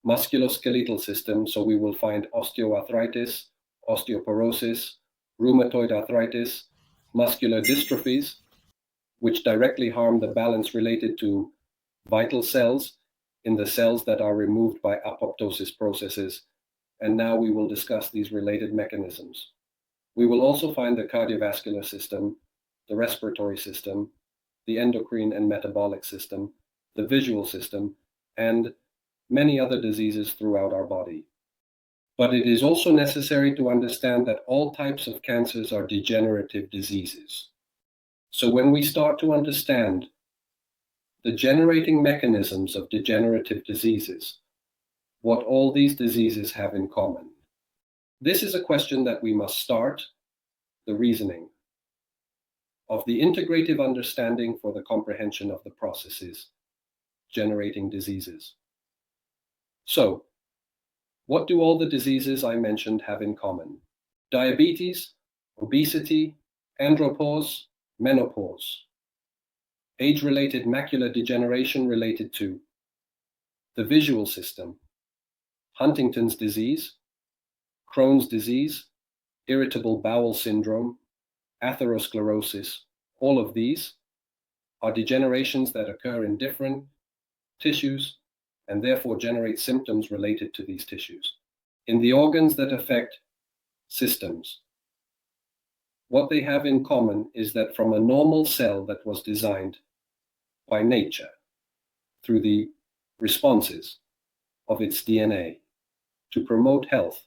musculoskeletal system, so we will find osteoarthritis, osteoporosis, rheumatoid arthritis, muscular dystrophies, which directly harm the balance related to vital cells in the cells that are removed by apoptosis processes. And now we will discuss these related mechanisms. We will also find the cardiovascular system, the respiratory system, the endocrine and metabolic system, the visual system, and many other diseases throughout our body. But it is also necessary to understand that all types of cancers are degenerative diseases. So when we start to understand the generating mechanisms of degenerative diseases, what all these diseases have in common, this is a question that we must start the reasoning of the integrative understanding for the comprehension of the processes generating diseases. So, what do all the diseases I mentioned have in common? Diabetes, obesity, andropause, menopause, age-related macular degeneration related to the visual system, Huntington's disease, Crohn's disease, irritable bowel syndrome, atherosclerosis. All of these are degenerations that occur in different tissues and therefore generate symptoms related to these tissues. In the organs that affect systems, what they have in common is that from a normal cell that was designed by nature through the responses of its DNA to promote health,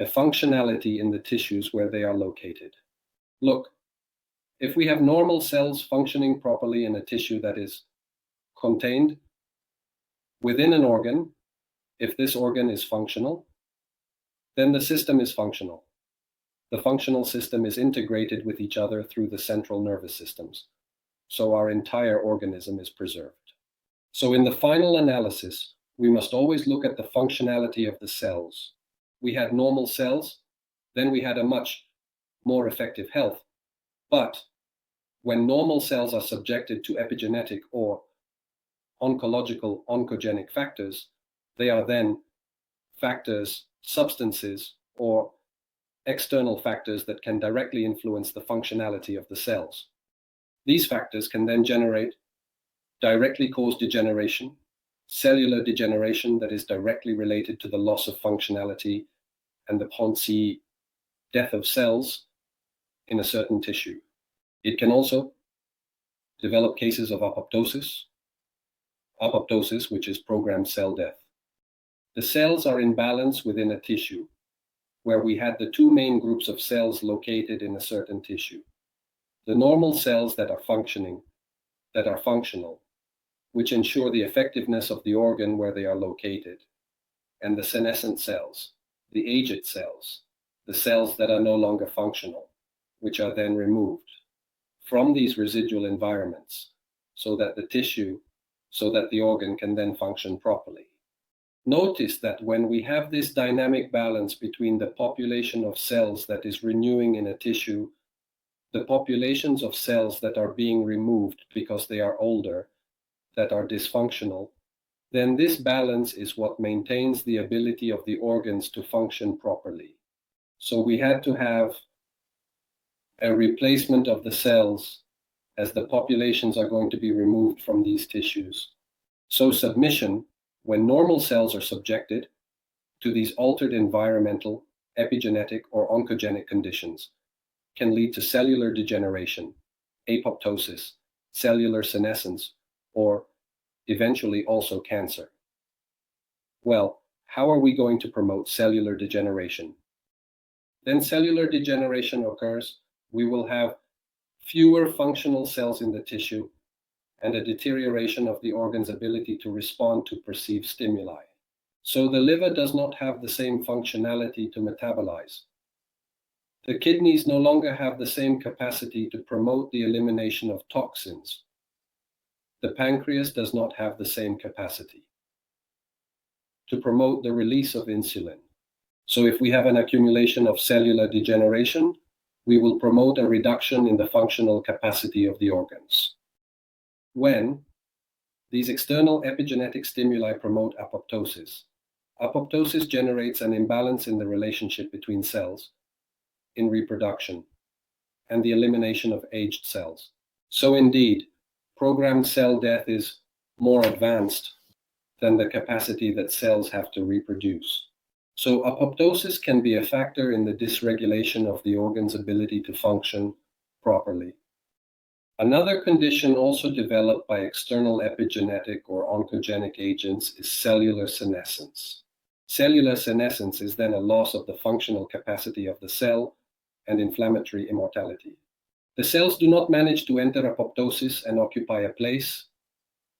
a functionality in the tissues where they are located. Look, if we have normal cells functioning properly in a tissue that is contained within an organ, if this organ is functional, then the system is functional. The functional system is integrated with each other through the central nervous systems, so our entire organism is preserved. So in the final analysis, we must always look at the functionality of the cells. We had normal cells, then we had a much more effective health. But when normal cells are subjected to epigenetic or oncogenic factors, they are then factors, substances, or external factors that can directly influence the functionality of the cells. These factors can then directly cause degeneration, cellular degeneration that is directly related to the loss of functionality and the Ponzi death of cells in a certain tissue. It can also develop cases of apoptosis, which is programmed cell death. The cells are in balance within a tissue where we had the two main groups of cells located in a certain tissue. The normal cells that are functional, which ensure the effectiveness of the organ where they are located, and the senescent cells, the aged cells, the cells that are no longer functional, which are then removed from these residual environments so that the organ can then function properly. Notice that when we have this dynamic balance between the population of cells that is renewing in a tissue, the populations of cells that are being removed because they are older, that are dysfunctional, then this balance is what maintains the ability of the organs to function properly. So we had to have a replacement of the cells as the populations are going to be removed from these tissues. So submission, when normal cells are subjected to these altered environmental, epigenetic, or oncogenic conditions, can lead to cellular degeneration, apoptosis, cellular senescence, or eventually also cancer. Well, how are we going to promote cellular degeneration? Then cellular degeneration occurs, we will have fewer functional cells in the tissue and a deterioration of the organ's ability to respond to perceived stimuli. So the liver does not have the same functionality to metabolize. The kidneys no longer have the same capacity to promote the elimination of toxins. The pancreas does not have the same capacity to promote the release of insulin. So if we have an accumulation of cellular degeneration, we will promote a reduction in the functional capacity of the organs. When these external epigenetic stimuli promote apoptosis, Apoptosis generates an imbalance in the relationship between cells in reproduction and the elimination of aged cells. So indeed, programmed cell death is more advanced than the capacity that cells have to reproduce. So apoptosis can be a factor in the dysregulation of the organ's ability to function properly. Another condition also developed by external epigenetic or oncogenic agents is cellular senescence. Cellular senescence is then a loss of the functional capacity of the cell and inflammatory immortality. The cells do not manage to enter apoptosis and occupy a place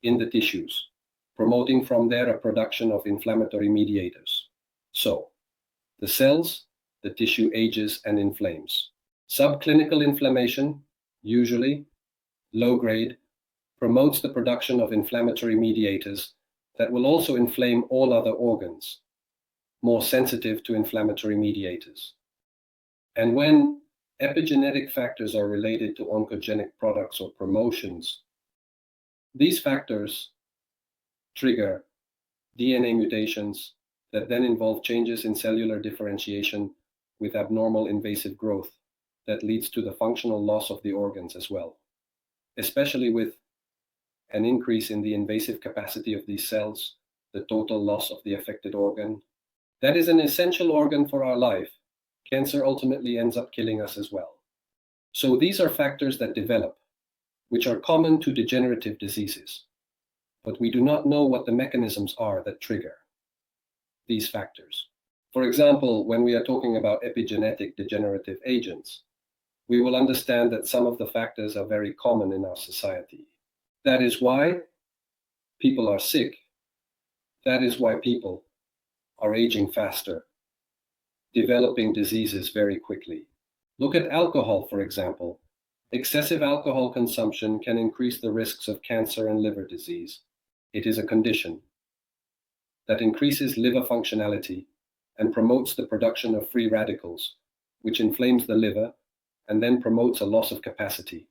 in the tissues, promoting from there a production of inflammatory mediators. So, the cells, the tissue ages and inflames. Subclinical inflammation, usually low grade, promotes the production of inflammatory mediators that will also inflame all other organs, more sensitive to inflammatory mediators. And when epigenetic factors are related to oncogenic products or promotions, these factors trigger DNA mutations that then involve changes in cellular differentiation with abnormal invasive growth that leads to the functional loss of the organs as well, especially with an increase in the invasive capacity of these cells, the total loss of the affected organ. That is an essential organ for our life. Cancer ultimately ends up killing us as well. So these are factors that develop, which are common to degenerative diseases, but we do not know what the mechanisms are that trigger these factors. For example, when we are talking about epigenetic degenerative agents, we will understand that some of the factors are very common in our society. That is why people are sick. That is why people are aging faster, developing diseases very quickly. Look at alcohol, for example. Excessive alcohol consumption can increase the risks of cancer and liver disease. It is a condition that increases liver functionality and promotes the production of free radicals, which inflames the liver and then promotes a loss of capacity,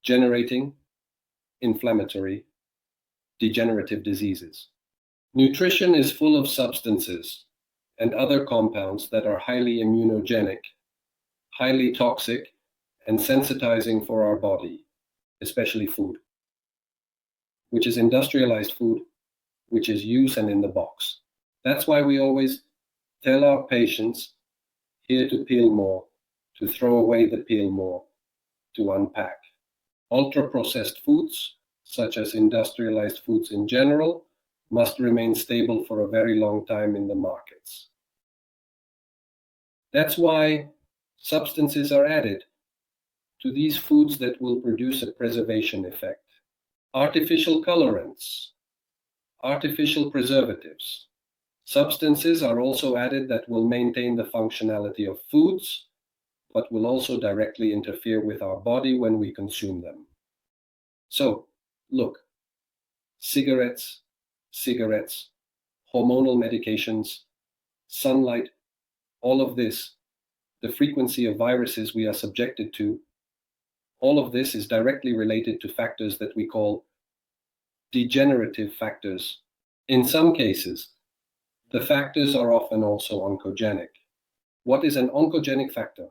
generating inflammatory, degenerative diseases. Nutrition is full of substances and other compounds that are highly immunogenic, highly toxic, and sensitizing for our body, especially food, which is industrialized food, which is used and in the box. That's why we always tell our patients here to peel more, to throw away the peel more, to unpack. Ultra-processed foods, such as industrialized foods in general, must remain stable for a very long time in the markets. That's why substances are added to these foods that will produce a preservation effect. Artificial colorants, artificial preservatives. Substances are also added that will maintain the functionality of foods, but will also directly interfere with our body when we consume them. So, look, cigarettes, hormonal medications, sunlight, all of this, the frequency of viruses we are subjected to, all of this is directly related to factors that we call degenerative factors. In some cases, the factors are often also oncogenic. What is an oncogenic factor?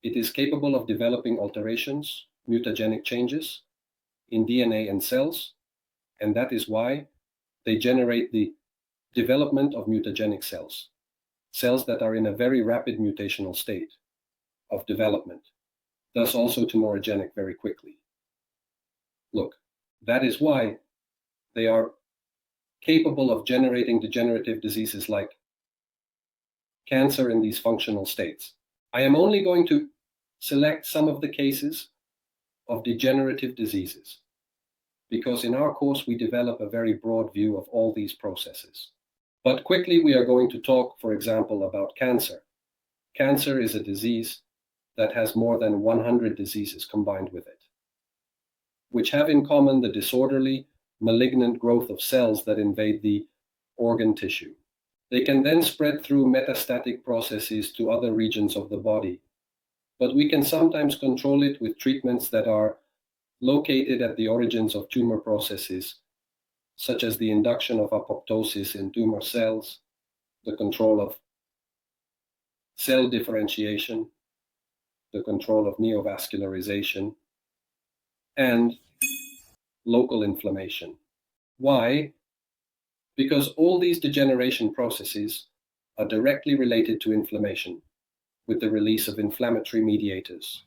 It is capable of developing alterations, mutagenic changes in DNA and cells, and that is why they generate the development of mutagenic cells, cells that are in a very rapid mutational state of development, thus also tumorigenic very quickly. Look, that is why they are capable of generating degenerative diseases like cancer in these functional states. I am only going to select some of the cases of degenerative diseases, because in our course we develop a very broad view of all these processes. But quickly we are going to talk, for example, about cancer. Cancer is a disease that has more than 100 diseases combined with it, which have in common the disorderly, malignant growth of cells that invade the organ tissue. They can then spread through metastatic processes to other regions of the body, but we can sometimes control it with treatments that are located at the origins of tumor processes, such as the induction of apoptosis in tumor cells, the control of cell differentiation, the control of neovascularization, and local inflammation. Why? Because all these degeneration processes are directly related to inflammation, with the release of inflammatory mediators.